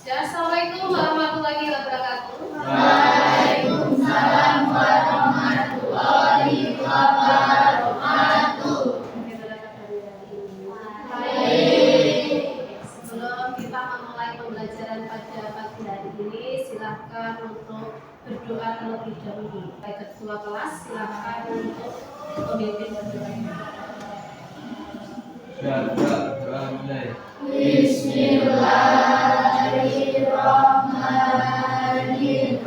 Ya, Assalamualaikum warahmatullahi wabarakatuh. Waalaikumsalam warahmatullahi wabarakatuh. Sebelum kita memulai pembelajaran pada pagi hari ini, silakan untuk berdoa terlebih dahulu. Baik ketua kelas, silakan untuk memimpin berdoa. Bismillahirrahmanirrahim.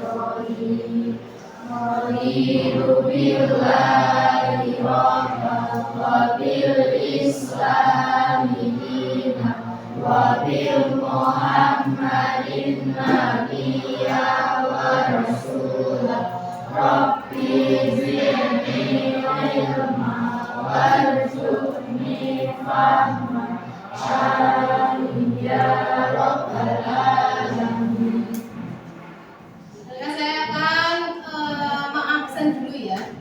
Raditu billahi rabban wa bil islami dinan wa bil Muhammadin nabiyya wa rasulah. Rabbi zidni ilma warzuqni fahman. Amin ya rabbal alamin. Saya akan mengabsen dulu ya.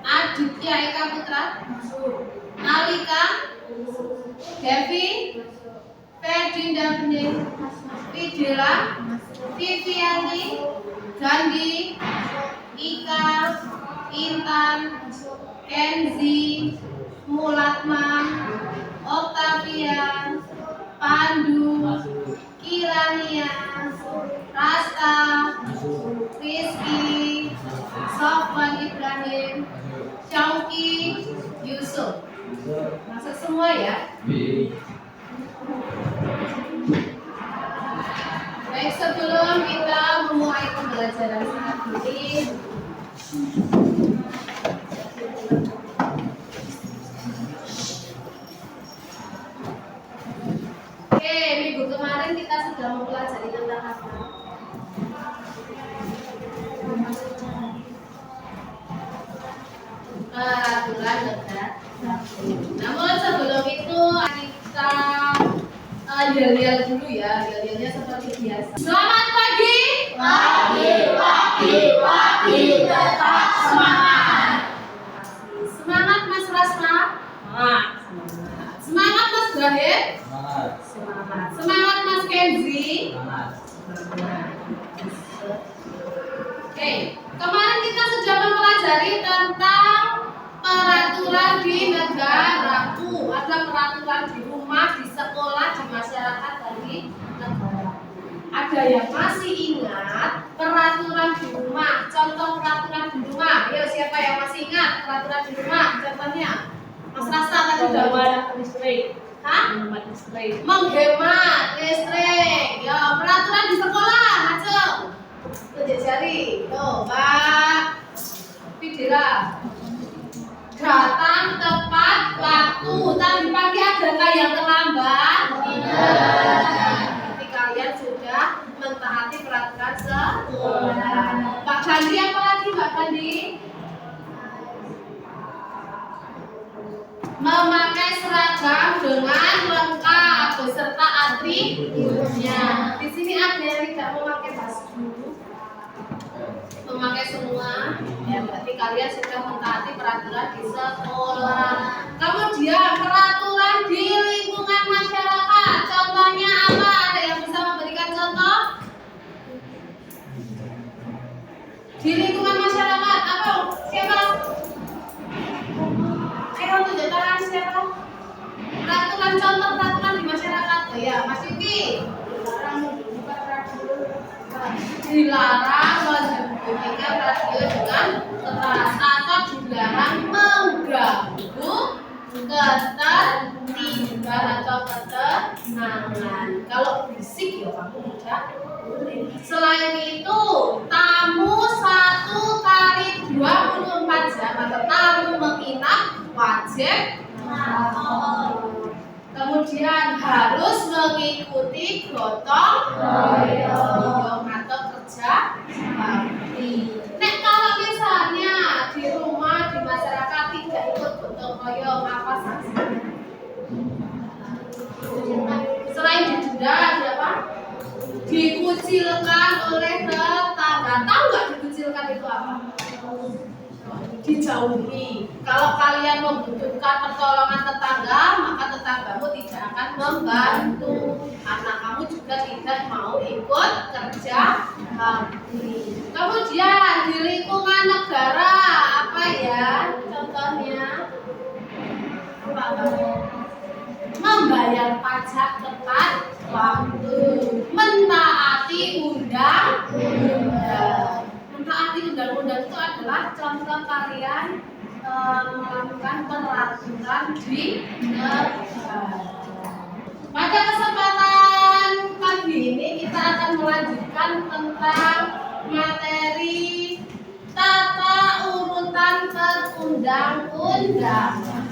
Aditya Eka Putra, Alika, Devi, Ferdinda Bening, Videla, Viviani, Gandhi, Ika, Intan, Kenzi, Mulatma, Octavia, Pandu, Kirania, Rasta, Rizky, Sofwan Ibrahim, Syauki, Yusuf. Masuk semua ya. Baik, sebelum kita memulai pembelajaran saat ini, minggu kemarin kita sudah mempelajari tentang apa? Peraturan negara. Namun sebelum itu kita yel-yel dulu ya, yel-yelnya seperti biasa. Selamat pagi. Pagi, tetap semangat. Semangat Mas Rasma. Semangat Mas Zahid. Semangat Mas Kenzi. Oke, kemarin kita sudah mempelajari tentang peraturan di negaraku. Ada peraturan di rumah, di sekolah, di masyarakat, dan di negara. Ada yang masih ingat peraturan di rumah? Contoh peraturan di rumah. Ayo, siapa yang masih ingat peraturan di rumah? Contohnya, Mas Rasta tadi udah listrik. Hah? Menghemat listrik. Menghemat listrik. Ya, peraturan di sekolah, aja. Tunjuk jari. Tuh, Mbak Videla. Datang tepat waktu. Tadi pagi adakah yang terlambat? Tidak. Berarti kalian sudah mentaati peraturan sekolah. Pak Gandhi, apa lagi Mbak Gandhi? Memakai seragam dengan lengkap beserta atributnya. Di sini ada yang tidak memakai baju, memakai semua. Ya, berarti kalian sudah mentaati peraturan di sekolah. Kemudian peraturan di lingkungan masyarakat. Contohnya apa? Ada yang bisa memberikan contoh? Di lingkungan masyarakat apa? Siapa? Tunjuk tangan siapa? Peraturan, contoh peraturan di masyarakat. Oh ya, Mas Yuki. Dilarang membunyikan radio dengan keras atau dilarang mengganggu ketertiban atau ketenangan. Kalau berisik ya kamu tidak boleh. Selain itu, tamu 1 kali 24 jam atau tamu menginap wajib kemudian harus mengikuti gotong royong atau kerja bakti. Nek kalau misalnya di rumah, di masyarakat tidak ikut gotong royong, apa sanksinya? Selain didenda, ada apa? Dikucilkan oleh tetangga. Tahu nggak dikucilkan itu apa? Dijauhi. Kalau kalian membutuhkan pertolongan tetangga, maka tetanggamu tidak akan membantu. Anak kamu juga tidak tidak mau ikut kerja bakti. Kemudian di lingkungan negara apa ya contohnya? Membayar pajak tepat waktu, mentaati undang-undang. Mentaati undang-undang itu adalah contoh kalian melakukan peraturan di negara. Pada kesempatan pagi ini kita akan melanjutkan tentang materi tata urutan perundang-undangan.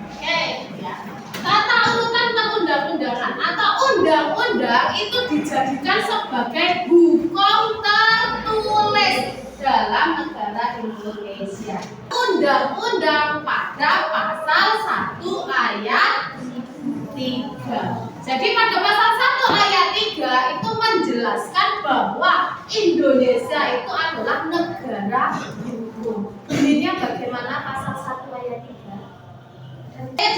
Oke, ya. Tata urutan perundang-undangan atau undang-undang itu dijadikan sebagai hukum tertulis dalam negara Indonesia. Undang-undang pada pasal 1 ayat 3. Jadi pada pasal 1 ayat 3 itu menjelaskan bahwa Indonesia itu adalah negara hukum. Bunyinya bagaimana pasal 1 ayat 3?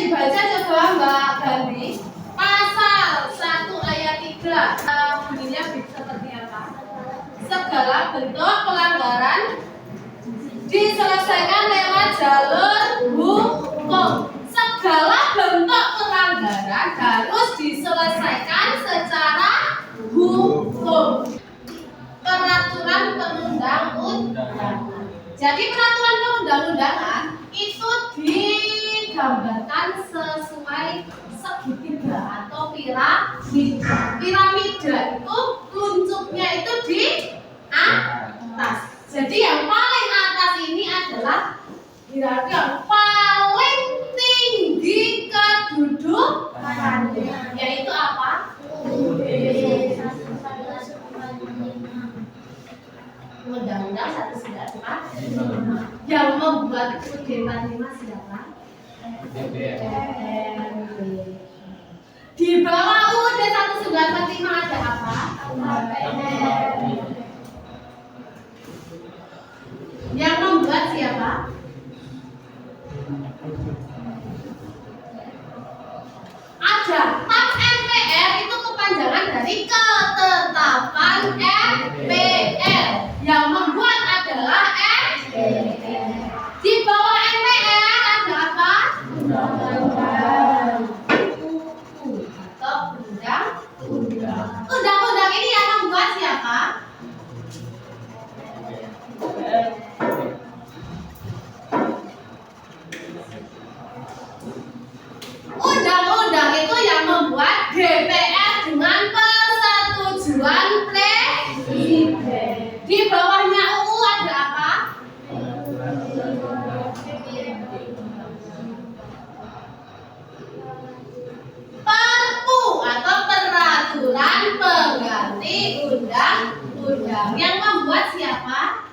Dibaca coba Mbak Gandhi. Pasal 1 ayat 3 bunyinya seperti apa? Segala bentuk pelanggaran diselesaikan lewat jalur hukum. Segala bentuk pelanggaran harus diselesaikan secara hukum. Peraturan perundang-undangan. Jadi peraturan perundang-undangan itu digambarkan sesuai segitiga atau piramida. Piramida itu luncurnya itu di atas. Jadi yang paling atas ini adalah yang paling tinggi kedudukannya, yaitu apa? Undang-Undang 195. Yang membuat UUD 45 siapa? DPRD. Di bawah UUD 195 ada apa? Yang membuat siapa? Ada TAP MPR, itu kepanjangan dari ketetapan MPR. Yang membuat adalah MPR. Di bawah MPR ada apa? Undang-undang atau undang-undang. Undang-undang ini yang membuat siapa? Undang-undang itu yang membuat DPR dengan persetujuan presiden. Di bawahnya UU ada apa? Perpu atau peraturan pengganti undang-undang. Yang membuat siapa?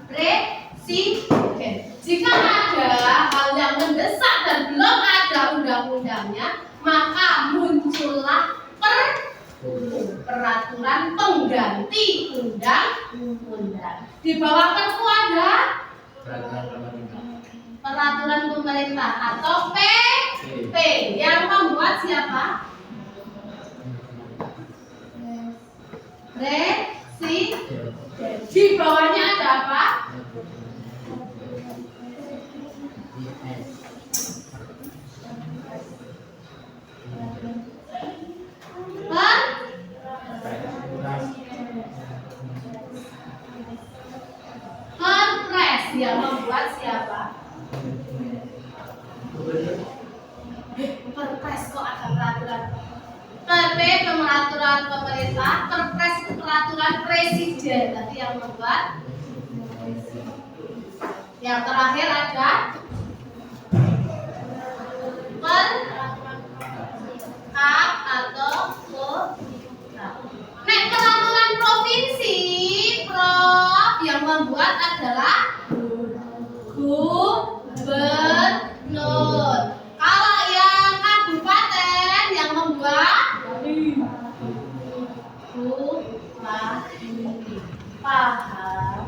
Presiden. Jika ada hal yang mendesak dan belum ada undang-undangnya, maka muncullah peraturan pengganti undang-undang. Di bawah perpu ada peraturan pemerintah atau PP. Yang membuat siapa? Presiden. Di bawahnya ada apa? Perpres. Yang membuat siapa? Perpres kok ada peraturan? PP peraturan pemerintah, Perpres itu peraturan presiden. Tadi yang membuat. Yang terakhir ada per atau peraturan provinsi, Prof, yang membuat adalah gubernur. Kalau yang kabupaten yang membuat bupati. Paham?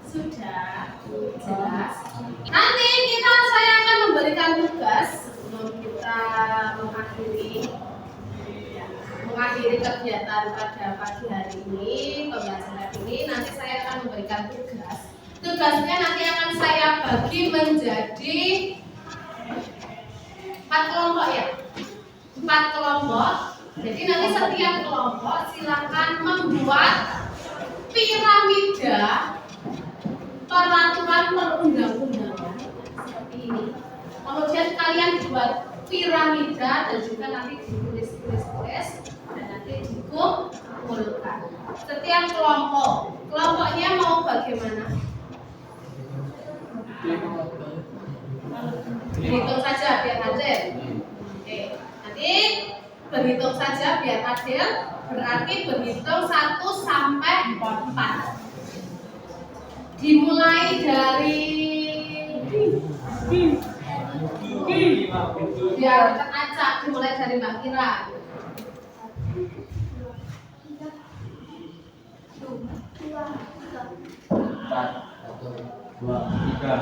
Sudah jelas. Nanti saya akan memberikan tugas sebelum kita mengakhiri kegiatan pada pagi hari ini, pembelajaran ini. Nanti saya akan memberikan tugas. Tugasnya nanti akan saya bagi menjadi 4 kelompok ya. 4 kelompok. Jadi nanti setiap kelompok silakan membuat piramida peraturan perundang-undangan seperti ini. Kemudian kalian buat piramida dan juga nanti ditulis-tulis dan nanti dikumpulkan. Setiap kelompoknya mau bagaimana? Berhitung saja biar adil. Oke, nanti berhitung saja biar adil. Berarti berhitung 1 sampai 4. Dimulai dari biar teracak, dimulai dari Mbak Kira. 2, 3.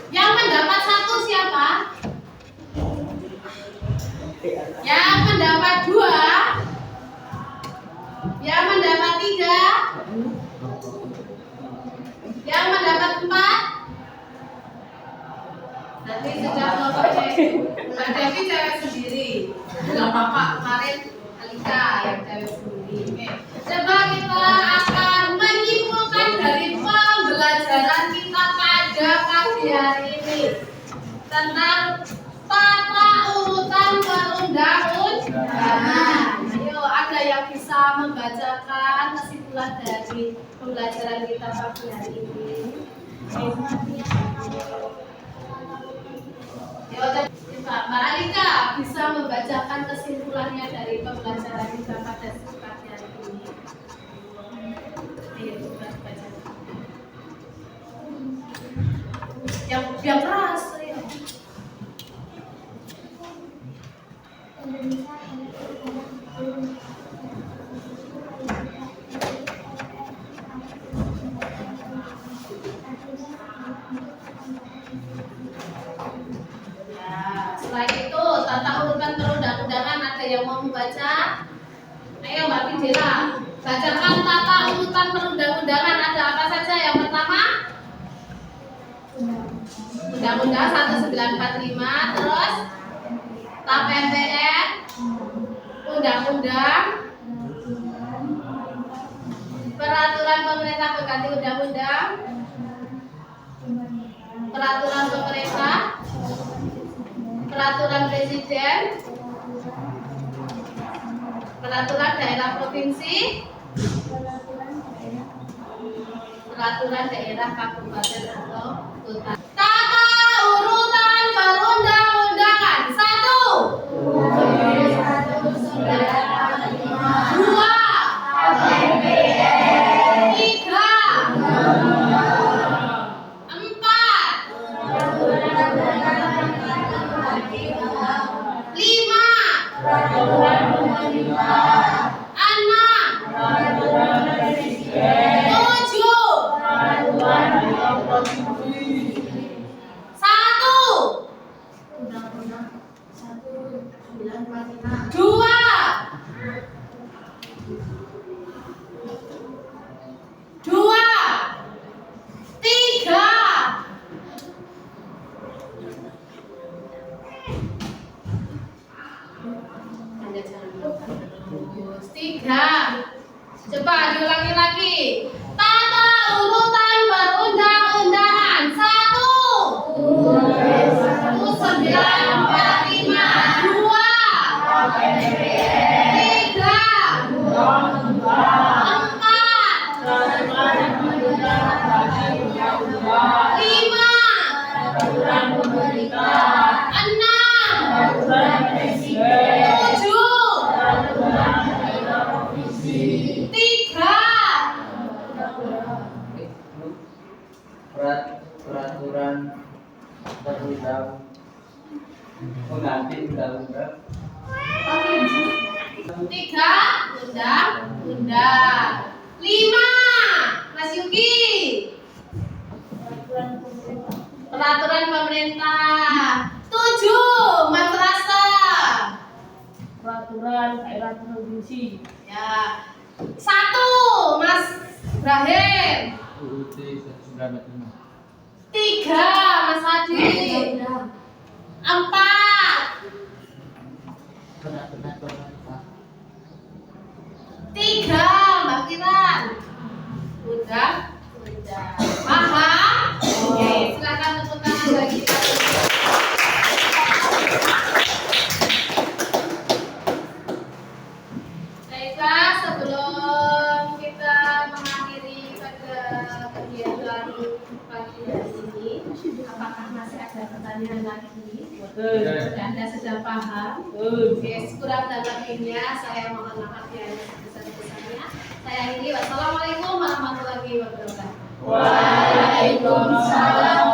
Yang mendapat 1 siapa? Yang mendapat 2? Yang mendapat 3? Yang mendapat 4? Nanti sudah kelompoknya Mbak Devi cewek sendiri. Enggak apa-apa, kemarin Alika yang cewek sendiri. Oke. Coba kita akan menyimpulkan dari pembelajaran kita pada pagi hari ini tentang tata urutan perundang-undangan. Ayo, ada yang bisa membacakan kesimpulan dari pembelajaran kita pagi hari ini? Ya, Mbak Alika bisa membacakan kesimpulannya dari pembelajaran kita pada pagi hari ini. Ayo, coba baca. Yang keras. Ayo. Setelah itu tata urutan perundang-undangan, ada yang mau membaca? Ayo Mbak Fidela, bacakan tata urutan perundang-undangan. Ada apa saja? Yang pertama Undang-Undang 1945, terus TAP MPR, Undang-Undang, Peraturan Pemerintah Pengganti Undang-Undang, Peraturan Pemerintah, Peraturan Presiden, Peraturan Daerah Provinsi, Peraturan Daerah Kabupaten atau Kota. Tata urutan perundang-undangan. 1. 2. 3. 3. Coba diulangi lagi. Tata urutan perundang-undangan. 1. 1945. 2. 3. 3. Bunda. 5. Mas Yuki. Peraturan pemerintah. 7. Mas Rasa. Peraturan daerah provinsi. Ya. 1. Mas Ibrahim. UUD 1945. 3. Mas Hadi. 4. Peraturan pemerintah. 3. Mbak Kiran. Udah? Udah. Paham? Oke, silakan tepuk tangan bagi kita. Baiklah, sebelum kita mengakhiri pada kegiatan pagi hari ini, apakah masih ada pertanyaan lagi? Anda sudah paham? Oke, kurang dan lebihnya saya mohon maaf ya sebesar-besarnya. Saya akhiri. Wassalamualaikum warahmatullahi wabarakatuh. Waalaikumsalam